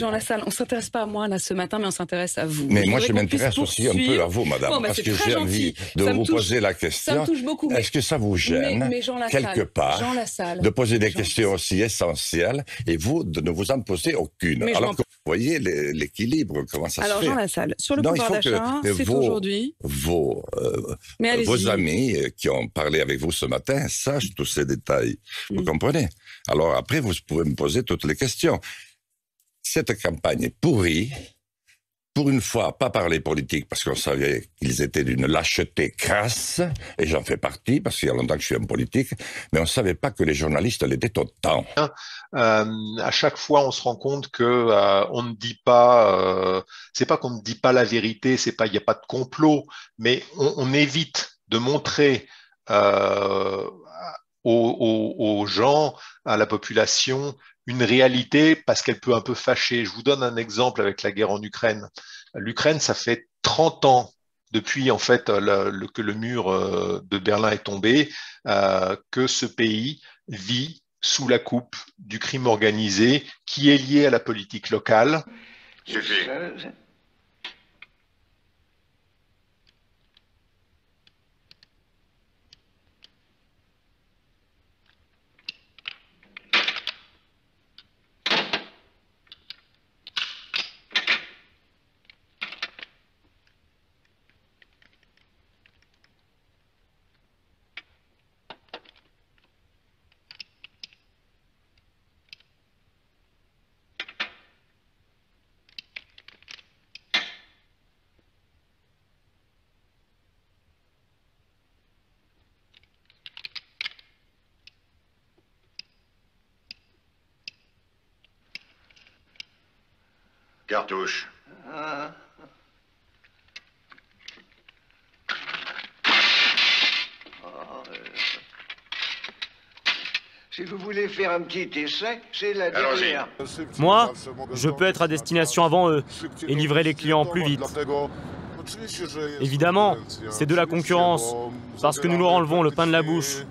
Jean Lassalle, on ne s'intéresse pas à moi là ce matin, mais on s'intéresse à vous. Mais moi, je m'intéresse aussi un peu à vous, madame, bon, parce que j'ai envie de vous poser la question. Ça me touche beaucoup. Est-ce que ça vous gêne, mais Jean Lassalle, quelque part, Jean Lassalle, de poser des questions aussi essentielles et vous, de ne vous en poser aucune? Alors que vous voyez l'équilibre, comment ça se fait. Alors, Jean Lassalle, sur le pouvoir d'achat, c'est aujourd'hui... Vos amis qui ont parlé avec vous ce matin sachent tous ces détails. Vous comprenez? Alors après, vous pouvez me poser toutes les questions. Cette campagne est pourrie. Pour une fois, pas parler politique, parce qu'on savait qu'ils étaient d'une lâcheté crasse, et j'en fais partie, parce qu'il y a longtemps que je suis en politique, mais on ne savait pas que les journalistes l'étaient autant. À chaque fois, on se rend compte que on ne dit pas, c'est pas qu'on ne dit pas la vérité, c'est pas, il n'y a pas de complot, mais on évite de montrer aux gens, à la population, une réalité parce qu'elle peut un peu fâcher. Je vous donne un exemple avec la guerre en Ukraine. L'Ukraine, ça fait 30 ans depuis en fait que le mur de Berlin est tombé, que ce pays vit sous la coupe du crime organisé qui est lié à la politique locale. Suffit. Cartouche. Si vous voulez faire un petit essai, c'est la dernière. Moi, je peux être à destination avant eux et livrer les clients plus vite. Évidemment, c'est de la concurrence, parce que nous leur enlevons le pain de la bouche.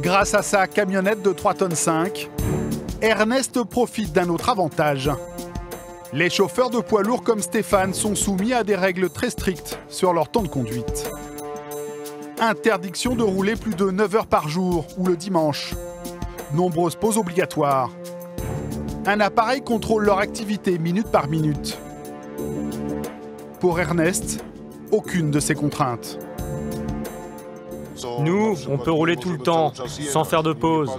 Grâce à sa camionnette de 3,5 tonnes, Ernest profite d'un autre avantage. Les chauffeurs de poids lourds comme Stéphane sont soumis à des règles très strictes sur leur temps de conduite. Interdiction de rouler plus de 9 heures par jour ou le dimanche. Nombreuses pauses obligatoires. Un appareil contrôle leur activité minute par minute. Pour Ernest, aucune de ces contraintes. Nous, on peut rouler tout le temps, sans faire de pause.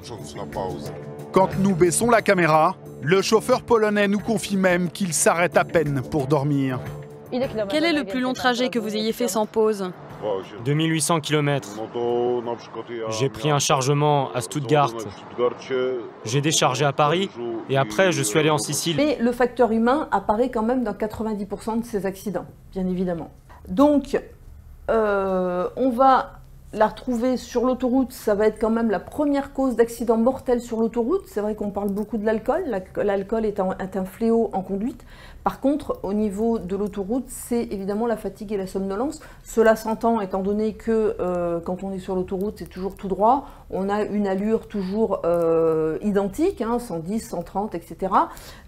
Quand nous baissons la caméra, le chauffeur polonais nous confie même qu'il s'arrête à peine pour dormir. Quel est le plus long trajet que vous ayez fait sans pause? 2800 km. J'ai pris un chargement à Stuttgart. J'ai déchargé à Paris et après je suis allé en Sicile. Mais le facteur humain apparaît quand même dans 90% de ces accidents, bien évidemment. Donc, on va la retrouver sur l'autoroute, ça va être quand même la première cause d'accident mortel sur l'autoroute. C'est vrai qu'on parle beaucoup de l'alcool. L'alcool est un fléau en conduite. Par contre, au niveau de l'autoroute, c'est évidemment la fatigue et la somnolence. Cela s'entend étant donné que quand on est sur l'autoroute, c'est toujours tout droit. On a une allure toujours identique, hein, 110, 130, etc.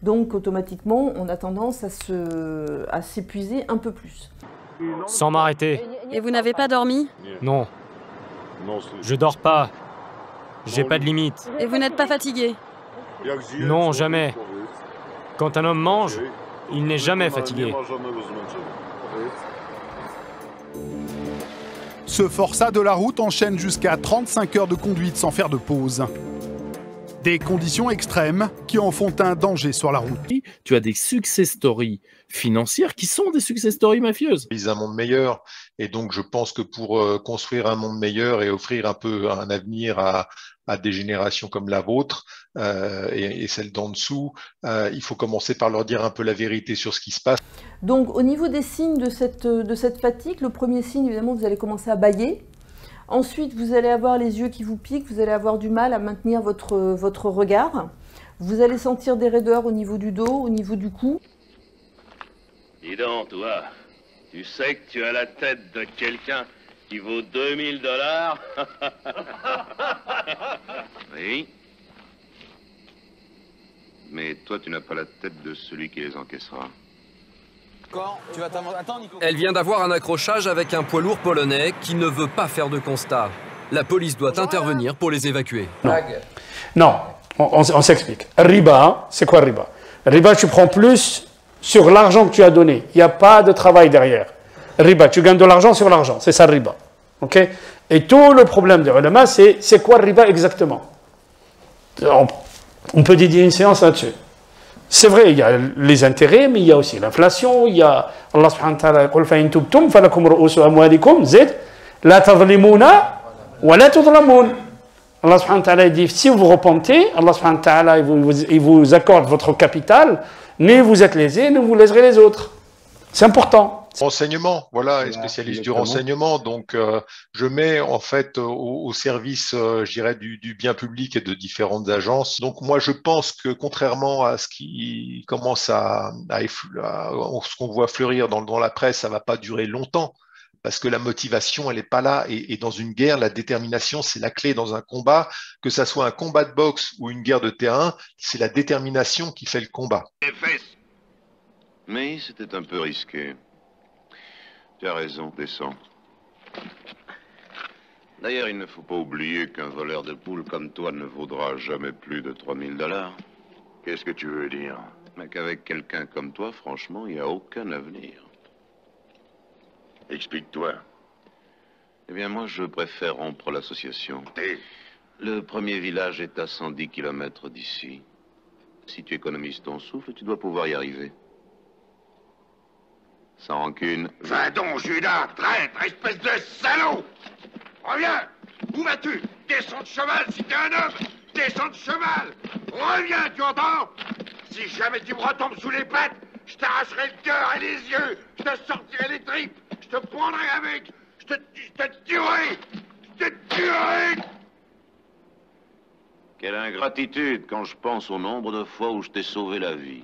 Donc automatiquement, on a tendance à s'épuiser un peu plus. Sans m'arrêter. Et vous n'avez pas dormi? Non. Je dors pas. J'ai pas de limite. Et vous n'êtes pas fatigué? Non, jamais. Quand un homme mange, il n'est jamais fatigué. Ce forçat de la route enchaîne jusqu'à 35 heures de conduite sans faire de pause. Des conditions extrêmes qui en font un danger sur la route. Tu as des success stories financières qui sont des success stories mafieuses. Ils un monde meilleur. Et donc, je pense que pour construire un monde meilleur et offrir un peu un avenir à des générations comme la vôtre et celles d'en dessous, il faut commencer par leur dire un peu la vérité sur ce qui se passe. Donc, au niveau des signes de cette fatigue, le premier signe, évidemment, vous allez commencer à bâiller. Ensuite, vous allez avoir les yeux qui vous piquent, vous allez avoir du mal à maintenir votre regard. Vous allez sentir des raideurs au niveau du dos, au niveau du cou. Dis donc, toi, tu sais que tu as la tête de quelqu'un qui vaut 2000 $? Oui. Mais toi, tu n'as pas la tête de celui qui les encaissera. Elle vient d'avoir un accrochage avec un poids lourd polonais qui ne veut pas faire de constat. La police doit intervenir pour les évacuer. Non, on s'explique. Riba, c'est quoi riba? Riba, tu prends plus sur l'argent que tu as donné. Il n'y a pas de travail derrière. Riba, tu gagnes de l'argent sur l'argent. C'est ça riba. Okay? Et tout le problème des ulama, c'est quoi riba exactement? On peut dédier une séance là-dessus. C'est vrai, il y a les intérêts, mais il y a aussi l'inflation. Il y a Allah subhanahu wa ta'ala يقول فإن تبتم فلكم رؤوس أموالكم زد لا تظلمون ولا تظلمون. Allah subhanahu wa ta'ala dit si vous repentez, Allah subhanahu wa ta'ala il vous accorde votre capital, ni vous êtes lésés, ni vous léserez les autres. C'est important. Renseignement, voilà, et spécialiste du renseignement. Donc, je mets en fait au service, je dirais, du bien public et de différentes agences. Donc, moi, je pense que contrairement à ce qui commence ce qu'on voit fleurir dans la presse, ça va pas durer longtemps. Parce que la motivation, elle n'est pas là. Et dans une guerre, la détermination, c'est la clé dans un combat. Que ça soit un combat de boxe ou une guerre de terrain, c'est la détermination qui fait le combat. Mais c'était un peu risqué. Tu as raison, descends. D'ailleurs, il ne faut pas oublier qu'un voleur de poules comme toi ne vaudra jamais plus de 3000 $. Qu'est-ce que tu veux dire? Mais qu'avec quelqu'un comme toi, franchement, il n'y a aucun avenir. Explique-toi. Eh bien, moi, je préfère rompre l'association. Le premier village est à 110 km d'ici. Si tu économises ton souffle, tu dois pouvoir y arriver. Sans rancune. Va donc, Judas, traître, espèce de salaud! Reviens! Où vas-tu? Descends de cheval si t'es un homme! Descends de cheval! Reviens, tu entends? Si jamais tu me retombes sous les pattes, je t'arracherai le cœur et les yeux! Je te sortirai les tripes! Je te prendrai avec! Je te tuerai! Je te tuerai! Quelle ingratitude quand je pense au nombre de fois où je t'ai sauvé la vie.